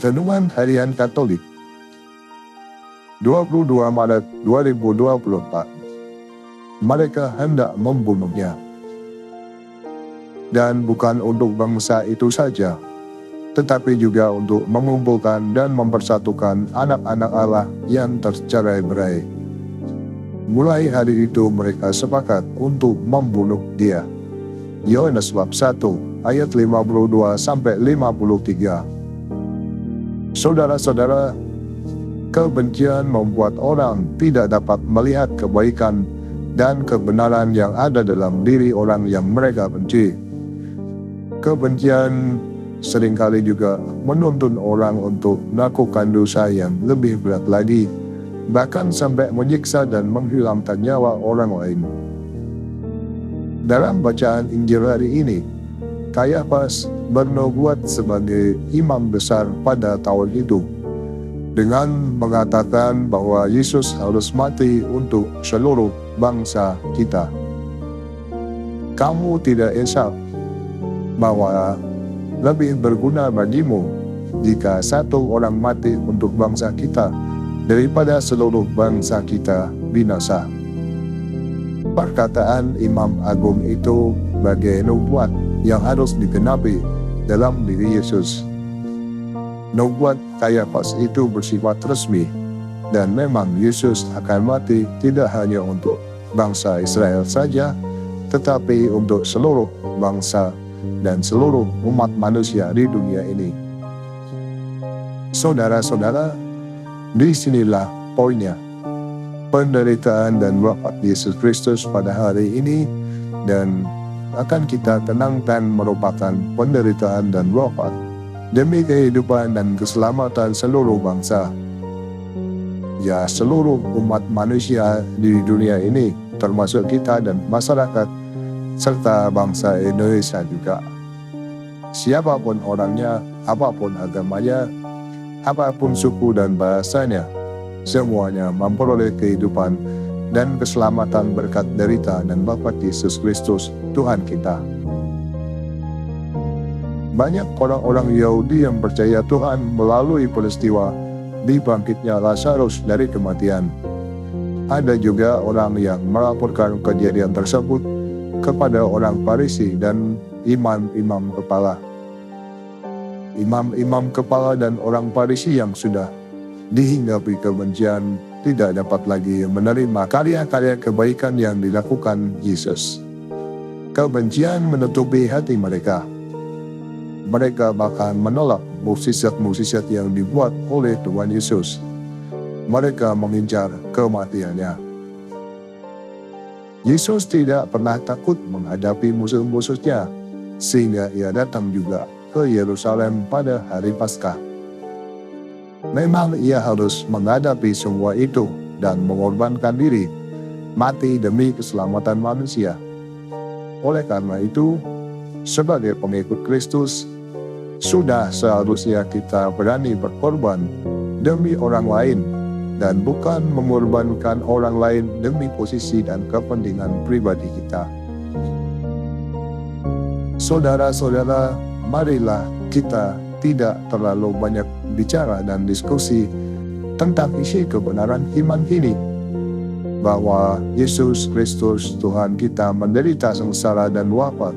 Renungan Harian Katolik 22 Maret 2024. Mereka hendak membunuhnya. Dan bukan untuk bangsa itu saja, tetapi juga untuk mengumpulkan dan mempersatukan anak-anak Allah yang tercerai-berai. Mulai hari itu mereka sepakat untuk membunuh dia. Yohanes bab 1 ayat 52 sampai 53. Saudara-saudara, kebencian membuat orang tidak dapat melihat kebaikan dan kebenaran yang ada dalam diri orang yang mereka benci. Kebencian seringkali juga menuntun orang untuk melakukan dosa yang lebih berat lagi, bahkan sampai menyiksa dan menghilangkan nyawa orang lain. Dalam bacaan Injil hari ini, Kayafas bernubuat sebagai imam besar pada tahun itu dengan mengatakan bahwa Yesus harus mati untuk seluruh bangsa kita. Kamu tidak insaf bahwa lebih berguna bagimu jika satu orang mati untuk bangsa kita daripada seluruh bangsa kita binasa. Perkataan Imam Agung itu bagai nubuat yang harus digenapi dalam diri Yesus. Nubuat Kayafas itu bersifat resmi, dan memang Yesus akan mati tidak hanya untuk bangsa Israel saja, tetapi untuk seluruh bangsa dan seluruh umat manusia di dunia ini. Saudara-saudara, disinilah poinnya. Penderitaan dan wafat Yesus Kristus pada hari ini dan akan kita tenangkan merupakan penderitaan dan wafat demi kehidupan dan keselamatan seluruh bangsa. Ya, seluruh umat manusia di dunia ini, termasuk kita dan masyarakat, serta bangsa Indonesia juga. Siapapun orangnya, apapun agamanya, apapun suku dan bahasanya, semuanya memperoleh kehidupan dan keselamatan berkat derita dan wafat Yesus Kristus, Tuhan kita. Banyak orang-orang Yahudi yang percaya Tuhan melalui peristiwa dibangkitnya Lazarus dari kematian. Ada juga orang yang melaporkan kejadian tersebut kepada orang Farisi dan imam-imam kepala. Imam-imam kepala dan orang Farisi yang sudah dihinggapi kebencian tidak dapat lagi menerima karya-karya kebaikan yang dilakukan Yesus. Kebencian menutupi hati mereka. Mereka bahkan menolak mukjizat-mukjizat yang dibuat oleh Tuhan Yesus. Mereka mengincar kematiannya. Yesus tidak pernah takut menghadapi musuh-musuhnya, sehingga ia datang juga ke Yerusalem pada hari Paskah. Memang ia harus menghadapi semua itu dan mengorbankan diri, mati demi keselamatan manusia. Oleh karena itu, sebagai pengikut Kristus, sudah seharusnya kita berani berkorban demi orang lain dan bukan mengorbankan orang lain demi posisi dan kepentingan pribadi kita. Saudara-saudara, marilah kita tidak terlalu banyak bicara dan diskusi tentang isi kebenaran iman ini, bahwa Yesus Kristus Tuhan kita menderita sengsara dan wafat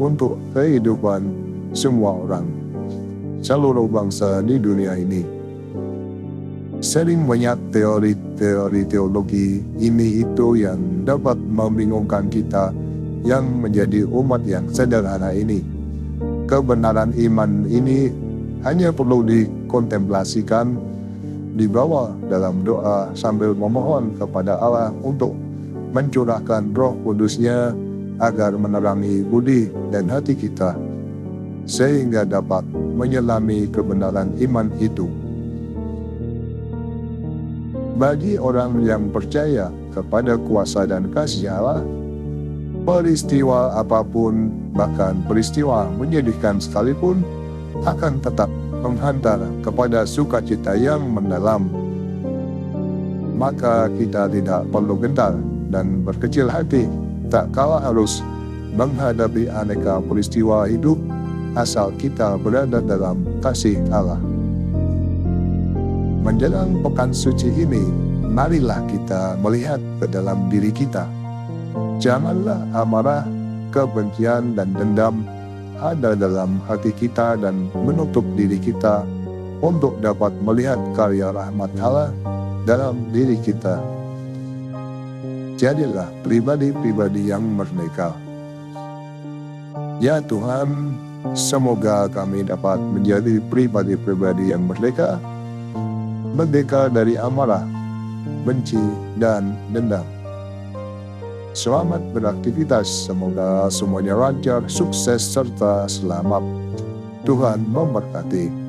untuk kehidupan semua orang, seluruh bangsa di dunia ini. Sering banyak teori-teori teologi ini itu yang dapat membingungkan kita yang menjadi umat yang sederhana ini. Kebenaran iman ini hanya perlu dikontemplasikan, dibawa dalam doa sambil memohon kepada Allah untuk mencurahkan Roh Kudus-Nya agar menerangi budi dan hati kita, sehingga dapat menyelami kebenaran iman itu. Bagi orang yang percaya kepada kuasa dan kasih Allah, peristiwa apapun, bahkan peristiwa menyedihkan sekalipun, akan tetap menghantar kepada sukacita yang mendalam. Maka kita tidak perlu gentar dan berkecil hati, tak kalah harus menghadapi aneka peristiwa hidup asal kita berada dalam kasih Allah. Menjelang pekan suci ini, marilah kita melihat ke dalam diri kita. Janganlah amarah, kebencian, dan dendam ada dalam hati kita dan menutup diri kita untuk dapat melihat karya rahmat Allah dalam diri kita. Jadilah pribadi-pribadi yang merdeka. Ya Tuhan, semoga kami dapat menjadi pribadi-pribadi yang merdeka dari amarah, benci, dan dendam. Selamat beraktivitas, semoga semuanya lancar, sukses, serta selamat. Tuhan memberkati.